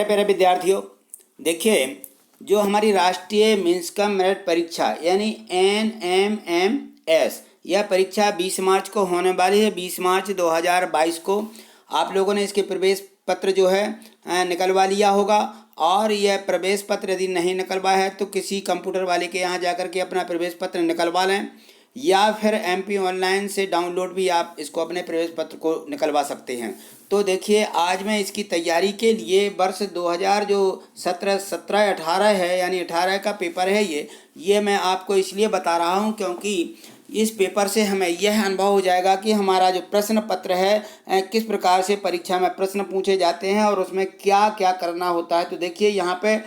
प्यारे प्यारे विद्यार्थियों, देखिए जो हमारी राष्ट्रीय मीन्स कम मेरिट परीक्षा यानी NMMS यह परीक्षा 20 मार्च को होने वाली है। 20 मार्च 2022 को आप लोगों ने इसके प्रवेश पत्र जो है निकलवा लिया होगा। और यह प्रवेश पत्र यदि नहीं निकलवा है तो किसी कंप्यूटर वाले के यहाँ जाकर के अपना प्रवेश पत्र निकलवा लें, या फिर MP ऑनलाइन से डाउनलोड भी आप इसको अपने प्रवेश पत्र को निकलवा सकते हैं। तो देखिए आज मैं इसकी तैयारी के लिए वर्ष 2000 जो 17-18 है यानी 18 का पेपर है ये मैं आपको इसलिए बता रहा हूँ क्योंकि इस पेपर से हमें यह अनुभव हो जाएगा कि हमारा जो प्रश्न पत्र है किस प्रकार से परीक्षा में प्रश्न पूछे जाते हैं और उसमें क्या क्या करना होता है। तो देखिए यहाँ पे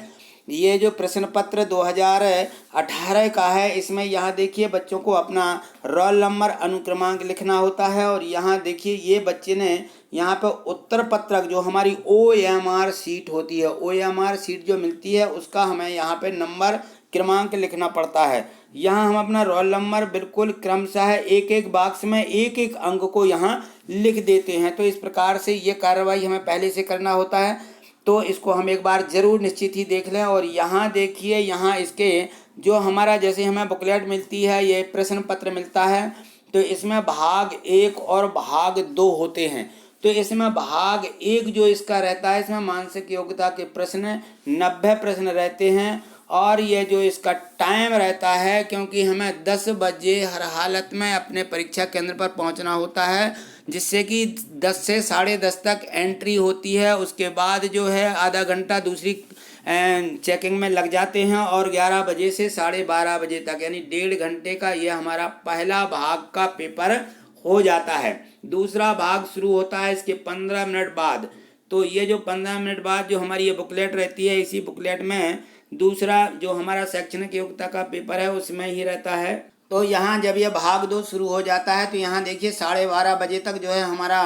ये जो प्रश्न पत्र 2018 का है, इसमें यहाँ देखिए बच्चों को अपना रोल नंबर अनुक्रमांक लिखना होता है। और यहाँ देखिए ये बच्चे ने यहाँ पे उत्तर पत्रक जो हमारी OMR सीट होती है, OMR सीट जो मिलती है उसका हमें यहाँ पे नंबर क्रमांक लिखना पड़ता है। यहाँ हम अपना रोल नंबर बिल्कुल क्रमशः एक एक बॉक्स में एक एक अंक को यहाँ लिख देते हैं। तो इस प्रकार से ये कार्रवाई हमें पहले से करना होता है, तो इसको हम एक बार ज़रूर निश्चित ही देख लें। और यहाँ देखिए यहाँ इसके जो हमारा जैसे हमें बुकलेट मिलती है, ये प्रश्न पत्र मिलता है, तो इसमें भाग 1 और भाग 2 होते हैं। तो इसमें भाग 1 जो इसका रहता है, इसमें मानसिक योग्यता के प्रश्न 90 प्रश्न रहते हैं। और ये जो इसका टाइम रहता है, क्योंकि हमें 10 बजे हर हालत में अपने परीक्षा केंद्र पर पहुंचना होता है, जिससे कि 10 से 10:30 तक एंट्री होती है। उसके बाद जो है आधा घंटा दूसरी चेकिंग में लग जाते हैं और 11 बजे से 12:30 बजे तक यानी 1.5 घंटे का ये हमारा पहला भाग का पेपर हो जाता है। दूसरा भाग शुरू होता है इसके 15 मिनट बाद। तो ये जो 15 मिनट बाद जो हमारी ये बुकलेट रहती है, इसी बुकलेट में दूसरा जो हमारा शैक्षणिक योग्यता का पेपर है उसमें ही रहता है। तो यहाँ जब ये भाग 2 शुरू हो जाता है तो यहाँ देखिए 12:30 बजे तक जो है हमारा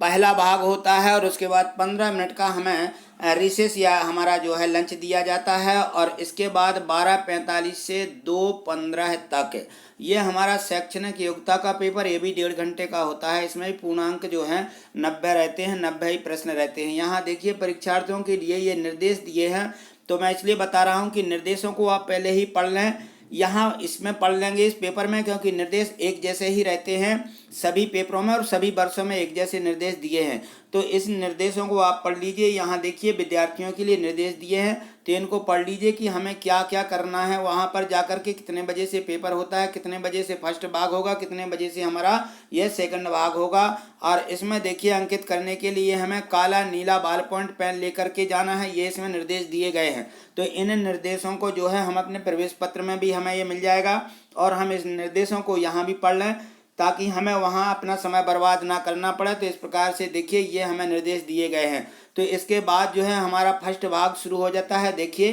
पहला भाग होता है और उसके बाद 15 मिनट का हमें रिसेस या हमारा जो है लंच दिया जाता है। और इसके बाद 12:45 से 2:15 तक ये हमारा शैक्षणिक योग्यता का पेपर, ये भी 1.5 घंटे का होता है। इसमें भी पूर्णांक जो है 90 रहते हैं, 90 ही प्रश्न रहते हैं। यहाँ देखिए परीक्षार्थियों के लिए ये निर्देश दिए हैं, तो मैं इसलिए बता रहा हूँ कि निर्देशों को आप पहले ही पढ़ लें। यहाँ इसमें पढ़ लेंगे इस पेपर में, क्योंकि निर्देश एक जैसे ही रहते हैं सभी पेपरों में और सभी वर्षों में एक जैसे निर्देश दिए हैं। तो इस निर्देशों को आप पढ़ लीजिए। यहाँ देखिए विद्यार्थियों के लिए निर्देश दिए हैं, तो इनको पढ़ लीजिए कि हमें क्या क्या करना है। वहाँ पर जाकर के कितने बजे से पेपर होता है, कितने बजे से फर्स्ट भाग होगा, कितने बजे से हमारा यह सेकंड भाग होगा। और इसमें देखिए अंकित करने के लिए हमें काला नीला बॉल पॉइंट पेन लेकर के जाना है, ये इसमें निर्देश दिए गए हैं। तो इन निर्देशों को जो है हम अपने प्रवेश पत्र में भी हमें ये मिल जाएगा और हम इस निर्देशों को यहाँ भी पढ़ लें ताकि हमें वहाँ अपना समय बर्बाद ना करना पड़े। तो इस प्रकार से देखिए ये हमें निर्देश दिए गए हैं। तो इसके बाद जो है हमारा फर्स्ट भाग शुरू हो जाता है। देखिए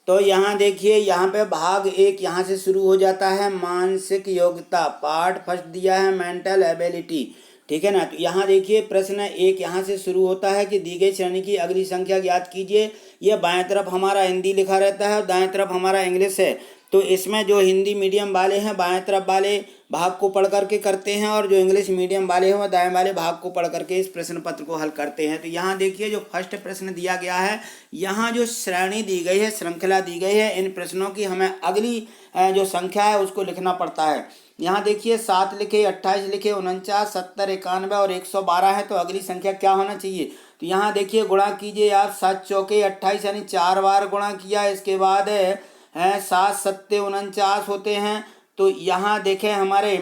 तो यहाँ देखिए यहाँ पे भाग 1 यहाँ से शुरू हो जाता है, मानसिक योग्यता पार्ट फर्स्ट दिया है मेंटल एबिलिटी, ठीक है ना। तो यहाँ देखिए प्रश्न 1 यहाँ से शुरू होता है कि दी गई श्रेणी की अगली संख्या ज्ञात कीजिए। यह बाएं तरफ हमारा हिंदी लिखा रहता है और दाएं तरफ हमारा इंग्लिश है। तो इसमें जो हिंदी मीडियम वाले हैं बाएं तरफ वाले भाग को पढ़ करके करते हैं और जो इंग्लिश मीडियम वाले हैं वो दाएं वाले भाग को पढ़ करके इस प्रश्न पत्र को हल करते हैं। तो यहाँ देखिए जो फर्स्ट प्रश्न दिया गया है, यहाँ जो श्रेणी दी गई है, श्रृंखला दी गई है, इन प्रश्नों की हमें अगली जो संख्या है उसको लिखना पड़ता है। यहाँ देखिए 7 लिखे, 28 लिखे, 49, 70, 91 और 112 है। तो अगली संख्या क्या होना चाहिए? तो यहाँ देखिए गुणा कीजिए आप, 7 चौके 28 यानी 4 बार गुणा किया। इसके बाद है 7 सत्ते 49 होते हैं। तो यहाँ देखें हमारे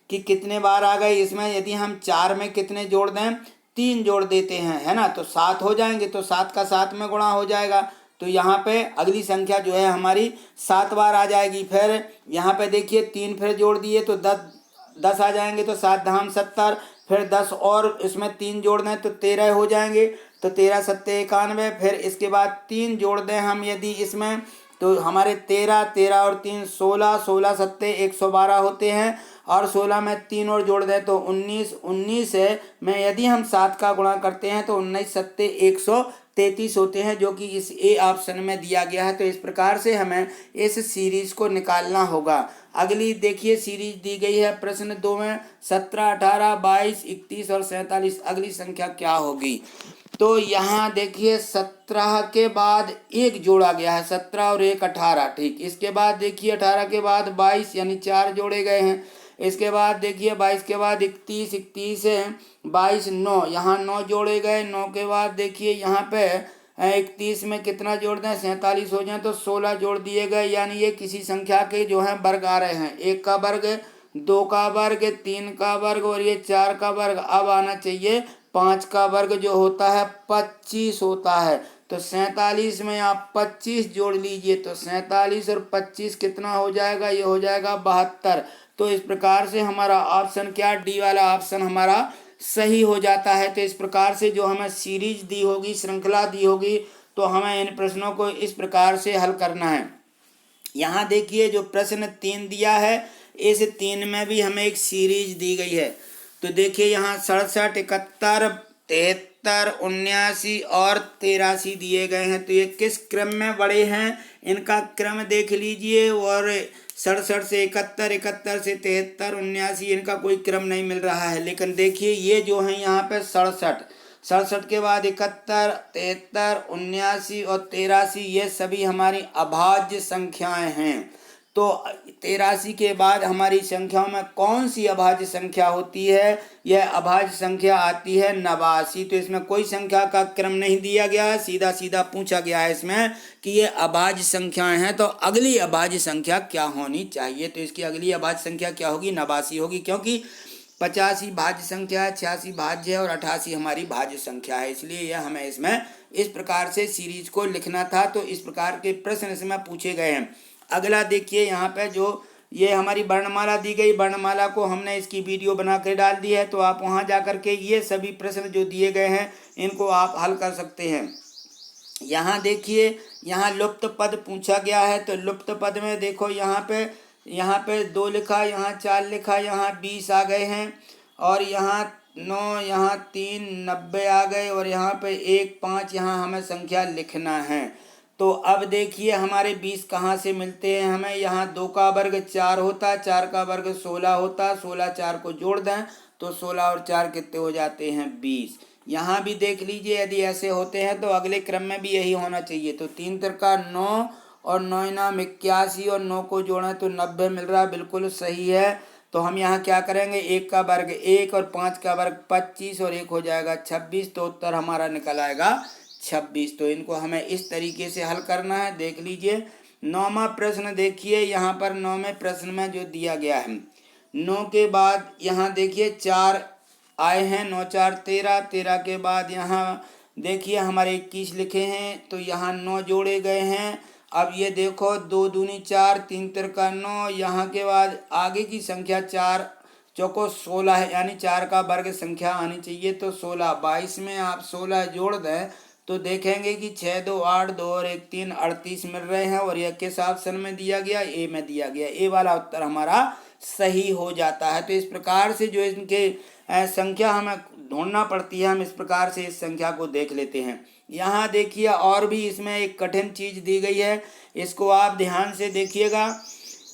कि कितने बार आ गए। इसमें यदि हम 4 में कितने जोड़ दें, 3 जोड़ देते हैं, है ना, तो 7 हो जाएंगे। तो 7 का 7 में गुणा हो जाएगा। तो यहाँ पे अगली संख्या जो है हमारी 7 बार आ जाएगी। फिर यहाँ पे देखिए 3 फिर जोड़ दिए तो 10 आ जाएंगे। तो 7 धाम 70, फिर 10 और इसमें 3 जोड़ दें तो 13 हो जाएंगे। तो 13 सत्ते 91। फिर इसके बाद 3 जोड़ दें हम यदि इसमें, तो हमारे 13 और 3 16, 16 सत्ते 112 होते हैं। और 16 में 3 और जोड़ दें तो 19 है में यदि हम 7 का गुणा करते हैं तो 19 सत्ते 33 होते हैं, जो कि इस ए ऑप्शन में दिया गया है। तो इस प्रकार से हमें इस सीरीज को निकालना होगा। अगली देखिए सीरीज दी गई है प्रश्न 2 में 17, 18, 22, 31 और 47। अगली संख्या क्या होगी? तो यहाँ देखिए 17 के बाद एक जोड़ा गया है, 17 और 1 18, ठीक। इसके बाद देखिए 18 के बाद 22 यानी 4 जोड़े गए हैं। इसके बाद देखिए 22 के बाद 31, 31 है 22 9, यहाँ 9 जोड़े गए। 9 के बाद देखिए यहाँ पे 31 में कितना जोड़ दें, 47 हो जाए तो 16 जोड़ दिए गए, यानी ये किसी संख्या के जो है वर्ग आ रहे हैं। 1 का वर्ग, 2 का वर्ग, 3 का वर्ग और ये 4 का वर्ग। अब आना चाहिए 5 का वर्ग जो होता है 25 होता है। तो 47 में आप 25 जोड़ लीजिए तो 47 और 25 कितना हो जाएगा, ये हो जाएगा 72। तो इस प्रकार से हमारा ऑप्शन क्या, डी वाला ऑप्शन हमारा सही हो जाता है। तो इस प्रकार से जो हमें सीरीज दी होगी, श्रृंखला दी होगी, तो हमें इन प्रश्नों को इस प्रकार से हल करना है। यहाँ देखिए जो प्रश्न 3 दिया है, इस 3 में भी हमें एक सीरीज दी गई है। तो देखिए यहाँ 67, 71, 73, 79 और 83 दिए गए हैं। तो ये किस क्रम में बड़े हैं, इनका क्रम देख लीजिए। और 67 से 71, 71 से 73, 79, इनका कोई क्रम नहीं मिल रहा है। लेकिन देखिए ये जो है यहाँ पे 67 के बाद 71, 73, 79 और 83, ये सभी हमारी अभाज्य संख्याएं हैं। तो 83 के बाद हमारी संख्याओं में कौन सी अभाज्य संख्या होती है? यह अभाज्य संख्या आती है 89। तो इसमें कोई संख्या का क्रम नहीं दिया गया है, सीधा सीधा पूछा गया है इसमें कि ये अभाज्य संख्याएं हैं, तो अगली अभाज्य संख्या क्या होनी चाहिए? तो इसकी अगली अभाज्य संख्या क्या होगी? 89 होगी, क्योंकि 85 भाज्य संख्या है, 86 भाज्य है और 88 हमारी भाज्य संख्या है। इसलिए यह हमें इसमें इस प्रकार से सीरीज को लिखना था। तो इस प्रकार के प्रश्न इसमें पूछे गए हैं। अगला देखिए यहाँ पे जो ये हमारी वर्णमाला दी गई, वर्णमाला को हमने इसकी वीडियो बना कर डाल दी है। तो आप वहाँ जा कर के ये सभी प्रश्न जो दिए गए हैं इनको आप हल कर सकते हैं। यहाँ देखिए यहाँ लुप्त पद पूछा गया है। तो लुप्त पद में देखो यहाँ पे 2 लिखा, यहाँ 4 लिखा, यहाँ 20 आ गए हैं और यहाँ 9, यहाँ 3, 90 आ गए और यहाँ पे 1, 5 यहाँ हमें संख्या लिखना है। तो अब देखिए हमारे 20 कहाँ से मिलते हैं हमें? यहाँ 2 का वर्ग 4 होता, 4 का वर्ग 16 होता, 16 4 को जोड़ दें तो 16 और 4 कितने हो जाते हैं? 20। यहाँ भी देख लीजिए यदि ऐसे होते हैं तो अगले क्रम में भी यही होना चाहिए। तो 3 तिरका 9 और 9 नाम 81 और 9 को जोड़ें तो 90 मिल रहा है, बिल्कुल सही है। तो हम यहाँ क्या करेंगे, 1 का वर्ग 1 और 5 का वर्ग 25 और 1 हो जाएगा 26। तो उत्तर हमारा निकल आएगा 26। तो इनको हमें इस तरीके से हल करना है। देख लीजिए 9वां प्रश्न देखिए, यहाँ पर 9वें प्रश्न में जो दिया गया है, 9 के बाद यहाँ देखिए 4 आए हैं, 9 4 13, 13 के बाद यहाँ देखिए हमारे 21 लिखे हैं, तो यहाँ 9 जोड़े गए हैं। अब ये देखो 2 दूनी 4, 3 तिरका 9, यहाँ के बाद आगे की संख्या 4 चौको 16 है, यानी 4 का वर्ग संख्या आनी चाहिए। तो 16, 22 में आप 16 जोड़ दें तो देखेंगे कि 6 2 8 2 और 1 3 38 मिल रहे हैं। और यह किस ऑप्शन में दिया गया? ए में दिया गया। ए वाला उत्तर हमारा सही हो जाता है। तो इस प्रकार से जो इनके संख्या हमें ढूंढना पड़ती है, हम इस प्रकार से इस संख्या को देख लेते हैं। यहाँ देखिए और भी इसमें एक कठिन चीज दी गई है, इसको आप ध्यान से देखिएगा।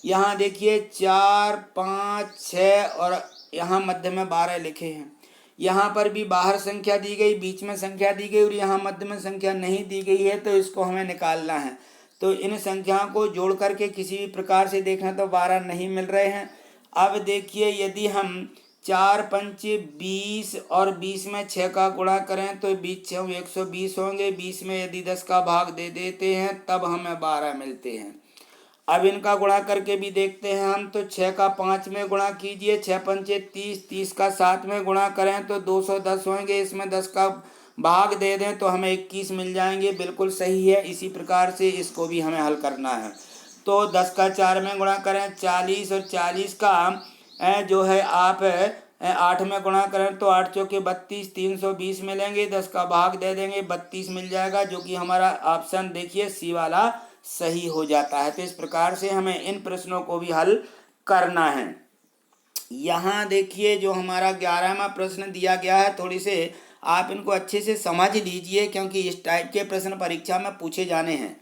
यहाँ देखिए 4 5 6 और यहाँ मध्य में 12 लिखे हैं। यहाँ पर भी बाहर संख्या दी गई, बीच में संख्या दी गई और यहाँ मध्य में संख्या नहीं दी गई है। तो इसको हमें निकालना है। तो इन संख्याओं को जोड़ करके किसी भी प्रकार से देखना तो 12 नहीं मिल रहे हैं। अब देखिए यदि हम 4 5 20 और 20 में 6 का गुणा करें तो 20 6 120 होंगे। 20 में यदि 10 का भाग दे देते हैं तब हमें 12 मिलते हैं। अब इनका गुणा करके भी देखते हैं हम। तो 6 का 5 में गुणा कीजिए, 6 पंचे 30, 30 का 7 में गुणा करें तो 210 होंगे। इसमें 10 का भाग दे दें तो हमें 21 मिल जाएंगे, बिल्कुल सही है। इसी प्रकार से इसको भी हमें हल करना है। तो 10 का 4 में गुणा करें 40 और 40 का जो है आप 8 में गुणा करें तो 8 चौके 32, 320 मिलेंगे। 10 का भाग दे देंगे 32 मिल जाएगा, जो कि हमारा ऑप्शन देखिए सी वाला सही हो जाता है। तो इस प्रकार से हमें इन प्रश्नों को भी हल करना है। यहाँ देखिए जो हमारा 11वां प्रश्न दिया गया है, थोड़ी से आप इनको अच्छे से समझ लीजिए, क्योंकि इस टाइप के प्रश्न परीक्षा में पूछे जाने हैं।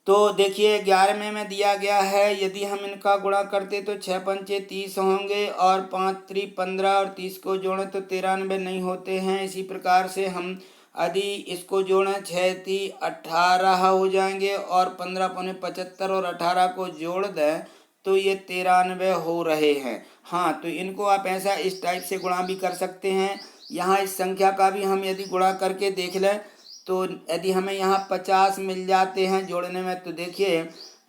तो देखिए 11वें में दिया गया है, यदि हम इनका गुणा करते तो 6 पंचे 30 होंगे और 5 त्रि 15 और 30 को जोड़ें तो 93 नहीं होते हैं। इसी प्रकार से हम यदि इसको जोड़ें 6 ती 18 हो जाएंगे और 15 पौने 75 और 18 को जोड़ दें तो ये 93 हो रहे हैं। हाँ, तो इनको आप ऐसा इस टाइप से गुणा भी कर सकते हैं। यहाँ इस संख्या का भी हम यदि गुणा करके देख लें तो यदि हमें यहाँ 50 मिल जाते हैं जोड़ने में, तो देखिए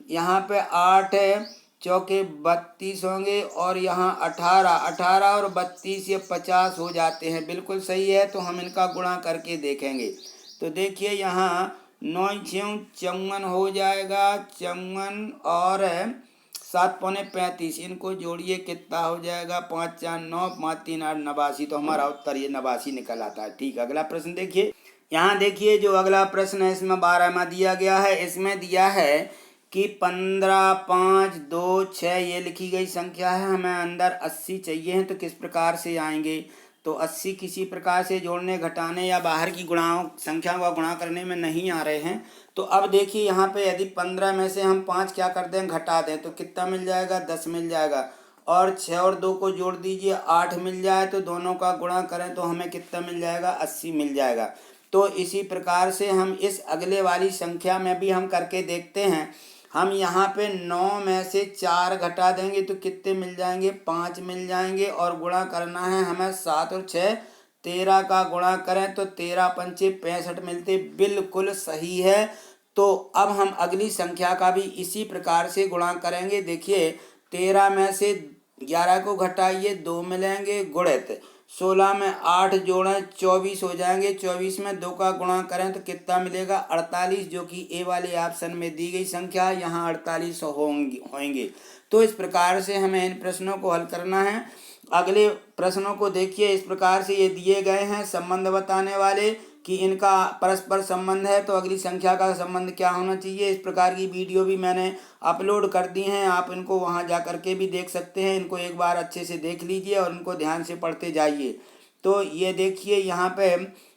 यहाँ पे 8 है, चौके 32 होंगे और यहाँ 18 और 32 ये 50 हो जाते हैं। बिल्कुल सही है, तो हम इनका गुणा करके देखेंगे। तो देखिए यहाँ 9 छः 54 हो जाएगा, 54 और 7 पौने 35, इनको जोड़िए कितना हो जाएगा, 5 4 9, 5 3 8 89। तो हमारा उत्तर ये 89 निकल आता है। ठीक, अगला प्रश्न देखिए। यहाँ देखिए जो अगला प्रश्न है इसमें 12वां दिया गया है। इसमें दिया है कि 15 5 2 6 ये लिखी गई संख्या है, हमें अंदर 80 चाहिए हैं, तो किस प्रकार से आएंगे। तो 80 किसी प्रकार से जोड़ने घटाने या बाहर की गुणाओं संख्या का गुणा करने में नहीं आ रहे हैं। तो अब देखिए यहाँ पे यदि 15 में से हम 5 क्या कर दें, घटा दें, तो कितना मिल जाएगा, 10 मिल जाएगा। और 6 और 2 को जोड़ दीजिए, 8 मिल जाए, तो दोनों का गुणा करें तो हमें कितना मिल जाएगा, 80 मिल जाएगा। तो इसी प्रकार से हम इस अगले वाली संख्या में भी हम करके देखते हैं। हम यहाँ पे 9 में से 4 घटा देंगे तो कितने मिल जाएंगे, 5 मिल जाएंगे। और गुणा करना है हमें 7 और 6, 13 का गुणा करें तो 13 पंचे 65 मिलते। बिल्कुल सही है। तो अब हम अगली संख्या का भी इसी प्रकार से गुणा करेंगे। देखिए 13 में से 11 को घटाइए, 2 मिलेंगे, गुणित 16 में 8 जोड़ें 24 हो जाएंगे। 24 में 2 का गुणा करें तो कितना मिलेगा, 48, जो कि ए वाले ऑप्शन में दी गई संख्या, यहाँ 48 होंगे। तो इस प्रकार से हमें इन प्रश्नों को हल करना है। अगले प्रश्नों को देखिए, इस प्रकार से ये दिए गए हैं संबंध बताने वाले कि इनका परस्पर संबंध है, तो अगली संख्या का संबंध क्या होना चाहिए। इस प्रकार की वीडियो भी मैंने अपलोड कर दी हैं, आप इनको वहां जा कर के भी देख सकते हैं। इनको एक बार अच्छे से देख लीजिए और इनको ध्यान से पढ़ते जाइए। तो ये देखिए यहाँ पे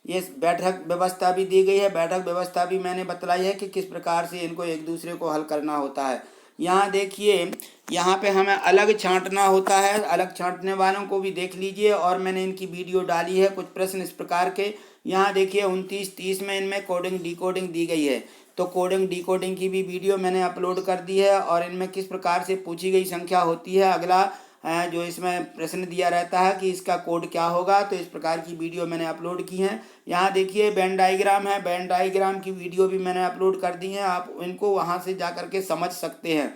ये बैठक व्यवस्था भी दी गई है। बैठक व्यवस्था भी मैंने बतलाई है कि किस प्रकार से इनको एक दूसरे को हल करना होता है। यहाँ देखिए यहाँ पे हमें अलग छांटना होता है, अलग छांटने वालों को भी देख लीजिए, और मैंने इनकी वीडियो डाली है। कुछ प्रश्न इस प्रकार के यहाँ देखिए 29 30 में इनमें कोडिंग डिकोडिंग दी गई है, तो कोडिंग डिकोडिंग की भी वीडियो मैंने अपलोड कर दी है। और इनमें किस प्रकार से पूछी गई संख्या होती है, अगला जो इसमें प्रश्न दिया रहता है कि इसका कोड क्या होगा, तो इस प्रकार की वीडियो मैंने अपलोड की है। यहाँ देखिए वेन डायग्राम है, वेन डायग्राम की वीडियो भी मैंने अपलोड कर दी है, आप इनको वहाँ से जा कर के समझ सकते हैं।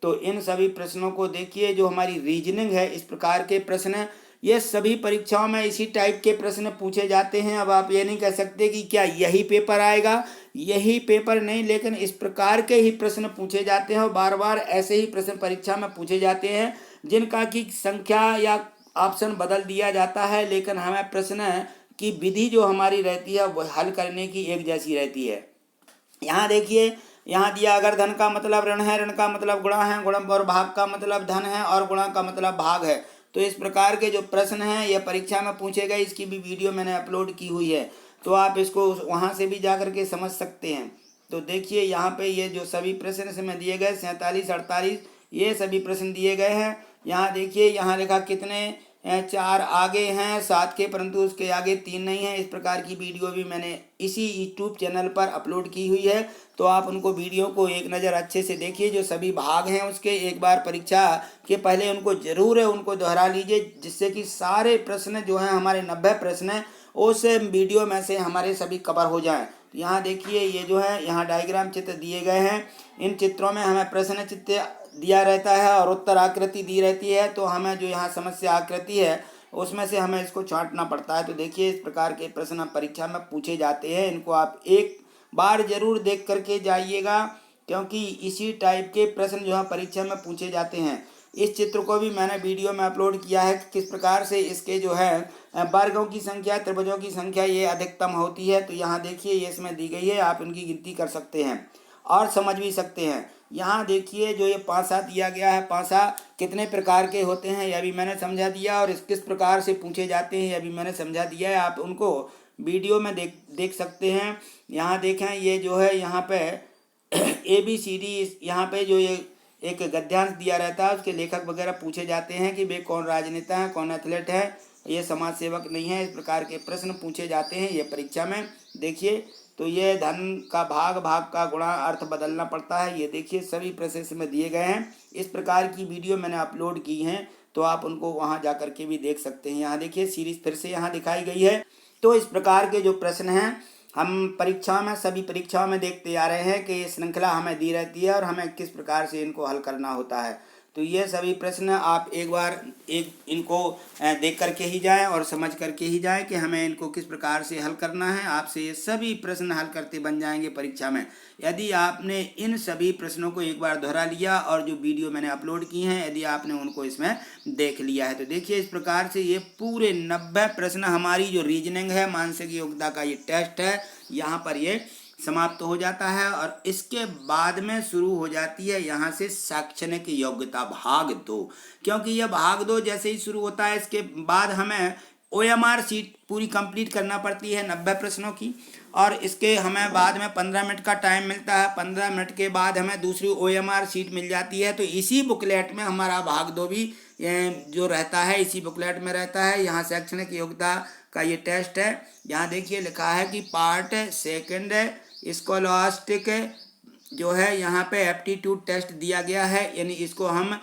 तो इन सभी प्रश्नों को देखिए, जो हमारी रीजनिंग है इस प्रकार के प्रश्न, ये सभी परीक्षाओं में इसी टाइप के प्रश्न पूछे जाते हैं। अब आप ये नहीं कह सकते कि क्या यही पेपर आएगा, यही पेपर नहीं, लेकिन इस प्रकार के ही प्रश्न पूछे जाते हैं और बार बार ऐसे ही प्रश्न परीक्षा में पूछे जाते हैं, जिनका की संख्या या ऑप्शन बदल दिया जाता है, लेकिन हमें प्रश्न की विधि जो हमारी रहती है वो हल करने की एक जैसी रहती है। यहाँ देखिए यहाँ दिया, अगर धन का मतलब ऋण है, ऋण का मतलब गुणा है, गुणा और भाग का मतलब धन है और गुणा का मतलब भाग है। तो इस प्रकार के जो प्रश्न हैं ये परीक्षा में पूछे गए, इसकी भी वीडियो मैंने अपलोड की हुई है, तो आप इसको वहाँ से भी जा कर के समझ सकते हैं। तो देखिए यहाँ पे ये जो सभी प्रश्न इसमें दिए गए 47 48 ये सभी प्रश्न दिए गए हैं। यहाँ देखिए यहाँ लिखा कितने 4 आगे हैं 7 के, परंतु उसके आगे 3 नहीं है। इस प्रकार की वीडियो भी मैंने इसी यूट्यूब चैनल पर अपलोड की हुई है, तो आप उनको वीडियो को एक नज़र अच्छे से देखिए। जो सभी भाग हैं उसके एक बार परीक्षा के पहले उनको जरूर है उनको दोहरा लीजिए, जिससे कि सारे प्रश्न जो हैं हमारे 90 प्रश्न हैं उस वीडियो में से हमारे सभी कवर हो जाएं। तो यहाँ देखिए ये जो है यहाँ डायग्राम चित्र दिए गए हैं, इन चित्रों में हमें प्रश्न चित्र दिया रहता है और उत्तर आकृति दी रहती है। तो हमें जो यहाँ समस्या आकृति है उसमें से हमें इसको छांटना पड़ता है। तो देखिए इस प्रकार के प्रश्न परीक्षा में पूछे जाते हैं, इनको आप एक बार जरूर देख करके जाइएगा, क्योंकि इसी टाइप के प्रश्न जो है परीक्षा में पूछे जाते हैं। इस चित्र को भी मैंने वीडियो में अपलोड किया है, किस प्रकार से इसके जो है वर्गों की संख्या, त्रिभुजों की संख्या ये अधिकतम होती है। तो यहाँ देखिए ये इसमें दी गई है, आप इनकी गिनती कर सकते हैं। और समझ भी सकते हैं। यहाँ देखिए जो ये पासा दिया गया है, पासा कितने प्रकार के होते हैं यह भी मैंने समझा दिया, और किस प्रकार से पूछे जाते हैं यह भी मैंने समझा दिया है। आप उनको वीडियो में देख सकते हैं। यहाँ देखें, ये जो है यहाँ पे ABCD, यहाँ पे जो ये एक गद्यांश दिया रहता है उसके लेखक वगैरह पूछे जाते हैं कि वे कौन राजनेता है, कौन एथलीट है, ये समाज सेवक नहीं है। इस प्रकार के प्रश्न पूछे जाते हैं ये परीक्षा में। देखिए तो ये धन का भाग, भाग का गुणा, अर्थ बदलना पड़ता है, ये देखिए सभी प्रोसेस में दिए गए हैं। इस प्रकार की वीडियो मैंने अपलोड की हैं, तो आप उनको वहां जा कर के भी देख सकते हैं। यहाँ देखिए सीरीज फिर से यहाँ दिखाई गई है। तो इस प्रकार के जो प्रश्न हैं हम परीक्षा में, सभी परीक्षाओं में देखते आ रहे हैं कि ये श्रृंखला हमें दी रहती है और हमें किस प्रकार से इनको हल करना होता है। तो ये सभी प्रश्न आप एक बार इनको देख करके ही जाएं और समझ करके ही जाएं कि हमें इनको किस प्रकार से हल करना है। आपसे ये सभी प्रश्न हल करते बन जाएंगे परीक्षा में, यदि आपने इन सभी प्रश्नों को एक बार दोहरा लिया और जो वीडियो मैंने अपलोड की हैं यदि आपने उनको इसमें देख लिया है। तो देखिए इस प्रकार से ये पूरे 90 प्रश्न हमारी जो रीजनिंग है, मानसिक योग्यता का ये टेस्ट है, यहाँ पर ये समाप्त हो जाता है। और इसके बाद में शुरू हो जाती है यहाँ से शैक्षणिक योग्यता भाग 2, क्योंकि यह भाग 2 जैसे ही शुरू होता है इसके बाद हमें OMR शीट पूरी कंप्लीट करना पड़ती है 90 प्रश्नों की, और इसके हमें बाद में 15 मिनट का टाइम मिलता है। 15 मिनट के बाद हमें दूसरी OMR शीट मिल जाती है। तो इसी बुकलेट में हमारा भाग 2 भी जो रहता है इसी बुकलेट में रहता है। यहाँ शैक्षणिक योग्यता का ये टेस्ट है। यहाँ देखिए लिखा है कि पार्ट 2 स्कॉलास्टिक जो है यहाँ पे एप्टीट्यूड टेस्ट दिया गया है, यानी इसको हम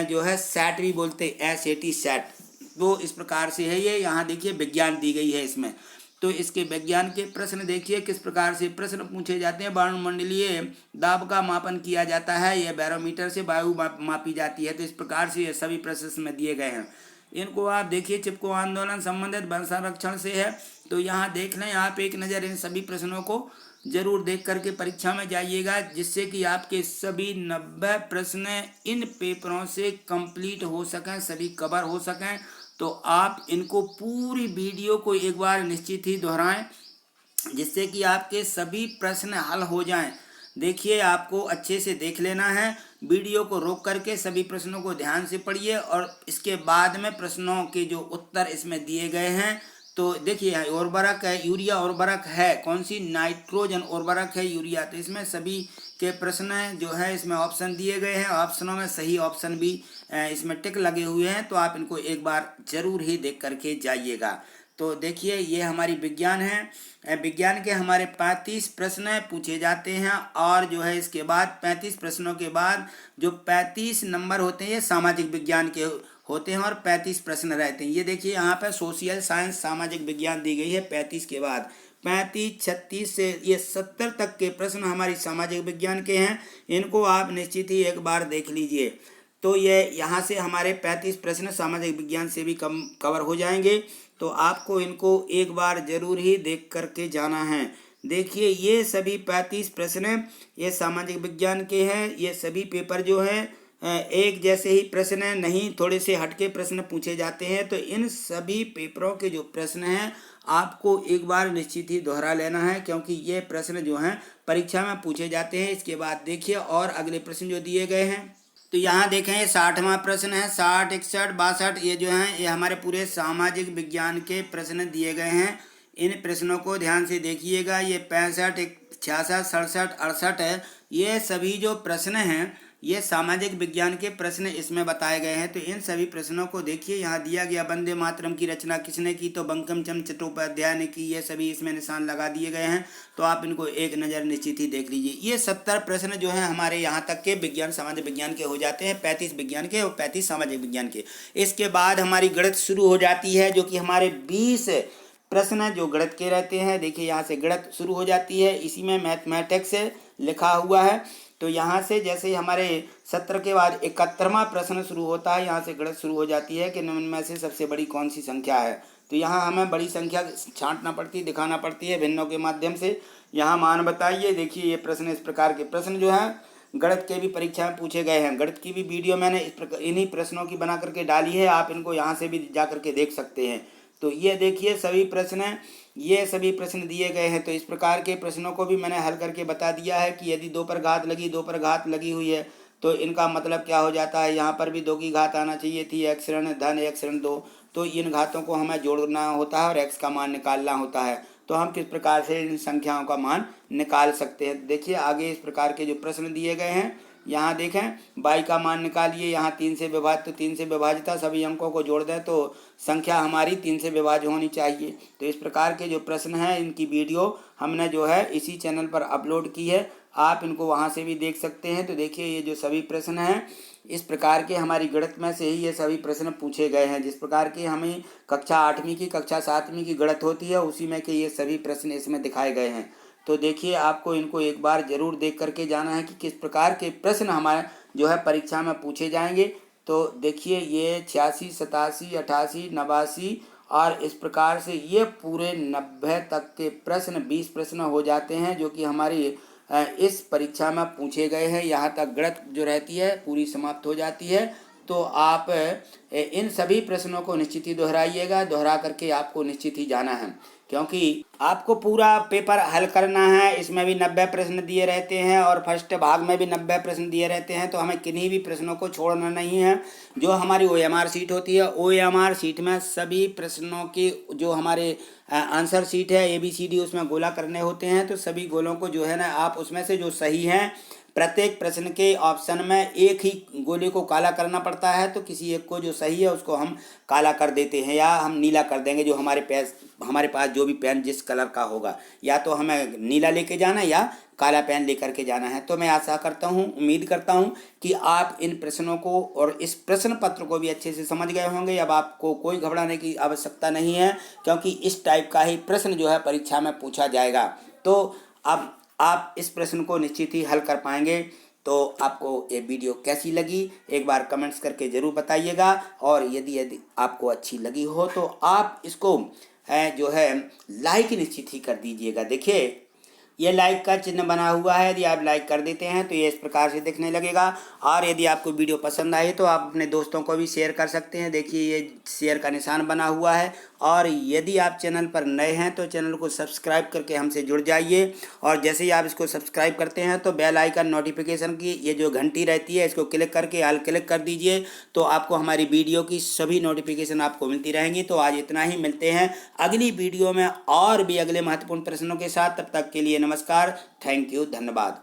जो है सेट भी बोलते हैं, SAT सेट। तो इस प्रकार से है ये। यहाँ देखिए विज्ञान दी गई है इसमें, तो इसके विज्ञान के प्रश्न देखिए किस प्रकार से प्रश्न पूछे जाते हैं। वायुमंडलीय दाब का मापन किया जाता है, यह बैरोमीटर से वायु मापी जाती है। तो इस प्रकार से ये सभी प्रश्न में दिए गए हैं। इनको आप देखिए, चिपको आंदोलन संबंधित वन संरक्षण से है, तो यहाँ देख लें आप एक नज़र इन सभी प्रश्नों को जरूर देख करके परीक्षा में जाइएगा, जिससे कि आपके सभी 90 प्रश्न इन पेपरों से कंप्लीट हो सकें, सभी कवर हो सकें। तो आप इनको पूरी वीडियो को एक बार निश्चित ही दोहराएं, जिससे कि आपके सभी प्रश्न हल हो जाएं। देखिए आपको अच्छे से देख लेना है, वीडियो को रोक करके सभी प्रश्नों को ध्यान से पढ़िए, और इसके बाद में प्रश्नों के जो उत्तर इसमें दिए गए हैं, तो देखिए उर्वरक है, यूरिया उर्वरक है, कौन सी, नाइट्रोजन उर्वरक है यूरिया। तो इसमें सभी के प्रश्न जो है इसमें ऑप्शन दिए गए हैं, ऑप्शनों में सही ऑप्शन भी इसमें टिक लगे हुए हैं। तो आप इनको एक बार जरूर ही देख करके जाइएगा। तो देखिए ये हमारी विज्ञान है। विज्ञान के हमारे 35 प्रश्न पूछे जाते हैं, और जो है इसके बाद 35 प्रश्नों के बाद जो 35 नंबर होते हैं ये सामाजिक विज्ञान के होते हैं, और 35 प्रश्न रहते हैं। ये देखिए यहाँ पे सोशल साइंस सामाजिक विज्ञान दी गई है 35 के बाद। 35, 36 से ये 70 तक के प्रश्न हमारी सामाजिक विज्ञान के हैं। इनको आप निश्चित ही एक बार देख लीजिए। तो ये यहाँ से हमारे 35 प्रश्न सामाजिक विज्ञान से भी कवर हो जाएंगे। तो आपको इनको एक बार जरूर ही देख करके जाना है। देखिए ये सभी 35 प्रश्न ये सामाजिक विज्ञान के हैं। ये सभी पेपर जो है एक जैसे ही प्रश्न नहीं, थोड़े से हटके प्रश्न पूछे जाते हैं। तो इन सभी पेपरों के जो प्रश्न हैं आपको एक बार निश्चित ही दोहरा लेना है, क्योंकि ये प्रश्न जो हैं परीक्षा में पूछे जाते हैं। इसके बाद देखिए और अगले प्रश्न जो दिए गए हैं, तो यहाँ देखें ये 60वां प्रश्न है। 60, 61, 62 ये जो हैं ये हमारे पूरे सामाजिक विज्ञान के प्रश्न दिए गए हैं। इन प्रश्नों को ध्यान से देखिएगा। ये 65, 66, 67, 68 है, ये सभी जो प्रश्न हैं ये सामाजिक विज्ञान के प्रश्न इसमें बताए गए हैं। तो इन सभी प्रश्नों को देखिए। यहाँ दिया गया वंदे मातरम की रचना किसने की, तो बंकिम चंद्र चट्टोपाध्याय ने की। ये सभी इसमें निशान लगा दिए गए हैं, तो आप इनको एक नज़र निश्चित ही देख लीजिए। ये 70 प्रश्न जो हैं हमारे यहाँ तक के विज्ञान सामाजिक विज्ञान के हो जाते हैं, 35 विज्ञान के और 35 सामाजिक विज्ञान के। इसके बाद हमारी गणित शुरू हो जाती है, जो कि हमारे 20 प्रश्न जो गणित के रहते हैं। देखिए यहाँ से गणित शुरू हो जाती है, इसी में मैथमेटिक्स लिखा हुआ है। तो यहाँ से जैसे हमारे 70 के बाद 71वां प्रश्न शुरू होता है, यहाँ से गणित शुरू हो जाती है कि निम्न में से सबसे बड़ी कौन सी संख्या है। तो यहाँ हमें बड़ी संख्या छांटना पड़ती है, दिखाना पड़ती है भिन्नों के माध्यम से। यहाँ मान बताइए। देखिए ये प्रश्न, इस प्रकार के प्रश्न जो हैं गणित के भी परीक्षा में पूछे गए हैं। गणित की भी वीडियो मैंने इन्हीं प्रश्नों की बना करके डाली है, आप इनको यहाँ से भी जा करके देख सकते हैं। तो ये देखिए सभी प्रश्न ये सभी प्रश्न दिए गए हैं। तो इस प्रकार के प्रश्नों को भी मैंने हल करके बता दिया है कि यदि 2 पर घात लगी, 2 पर घात लगी हुई है तो इनका मतलब क्या हो जाता है। यहाँ पर भी 2 की घात आना चाहिए थी, x ऋण धन x ऋण 2। तो इन घातों को हमें जोड़ना होता है और x का मान निकालना होता है। तो हम किस प्रकार से इन संख्याओं का मान निकाल सकते हैं। देखिए आगे इस प्रकार के जो प्रश्न दिए गए हैं, यहाँ देखें y का मान निकालिए। यहाँ 3 से विभाजित, तो 3 से विभाजित था, सभी अंकों को जोड़ दें तो संख्या हमारी 3 से विभाज्य होनी चाहिए। तो इस प्रकार के जो प्रश्न हैं इनकी वीडियो हमने जो है इसी चैनल पर अपलोड की है, आप इनको वहाँ से भी देख सकते हैं। तो देखिए ये जो सभी प्रश्न हैं इस प्रकार के हमारी गणित में से ही ये सभी प्रश्न पूछे गए हैं। जिस प्रकार की हमें कक्षा 8वीं की, कक्षा 7वीं की गणित होती है उसी में के ये सभी प्रश्न इसमें दिखाए गए हैं। तो देखिए आपको इनको एक बार जरूर देख करके जाना है कि किस प्रकार के प्रश्न हमारे जो है परीक्षा में पूछे जाएंगे। तो देखिए ये 86, 87, 88, 89 और इस प्रकार से ये पूरे 90 तक के प्रश्न 20 प्रश्न हो जाते हैं जो कि हमारी इस परीक्षा में पूछे गए हैं। यहाँ तक गणित जो रहती है पूरी समाप्त हो जाती है। तो आप इन सभी प्रश्नों को निश्चित ही दोहराइएगा, दोहरा करके आपको निश्चित ही जाना है क्योंकि आपको पूरा पेपर हल करना है। इसमें भी 90 प्रश्न दिए रहते हैं और फर्स्ट भाग में भी 90 प्रश्न दिए रहते हैं। तो हमें किन्हीं भी प्रश्नों को छोड़ना नहीं है। जो हमारी OMR सीट होती है, OMR सीट में सभी प्रश्नों की जो हमारे आंसर सीट है ABCD उसमें गोला करने होते हैं। तो सभी गोलों को जो है ना आप उसमें से जो सही हैं, प्रत्येक प्रश्न के ऑप्शन में एक ही गोले को काला करना पड़ता है। तो किसी एक को जो सही है उसको हम काला कर देते हैं या हम नीला कर देंगे। जो हमारे पास जो भी पेन जिस कलर का होगा, या तो हमें नीला लेके जाना या काला पेन लेकर के जाना है। तो मैं आशा करता हूँ, उम्मीद करता हूँ कि आप इन प्रश्नों को और इस प्रश्न पत्र को भी अच्छे से समझ गए होंगे। अब आपको कोई घबराने की आवश्यकता नहीं है क्योंकि इस टाइप का ही प्रश्न जो है परीक्षा में पूछा जाएगा। तो अब आप इस प्रश्न को निश्चित ही हल कर पाएंगे। तो आपको ये वीडियो कैसी लगी एक बार कमेंट्स करके ज़रूर बताइएगा। और यदि आपको अच्छी लगी हो तो आप इसको जो है लाइक निश्चित ही कर दीजिएगा। देखिए ये लाइक का चिन्ह बना हुआ है, यदि आप लाइक कर देते हैं तो ये इस प्रकार से दिखने लगेगा। और यदि आपको वीडियो पसंद आए तो आप अपने दोस्तों को भी शेयर कर सकते हैं। देखिए ये शेयर का निशान बना हुआ है। और यदि आप चैनल पर नए हैं तो चैनल को सब्सक्राइब करके हमसे जुड़ जाइए। और जैसे ही आप इसको सब्सक्राइब करते हैं तो बेल आइकन नोटिफिकेशन की ये जो घंटी रहती है इसको क्लिक करके ऑल क्लिक कर दीजिए। तो आपको हमारी वीडियो की सभी नोटिफिकेशन आपको मिलती रहेंगी। तो आज इतना ही, मिलते हैं अगली वीडियो में और भी अगले महत्वपूर्ण प्रश्नों के साथ। तब तक के लिए नमस्कार, थैंक यू, धन्यवाद।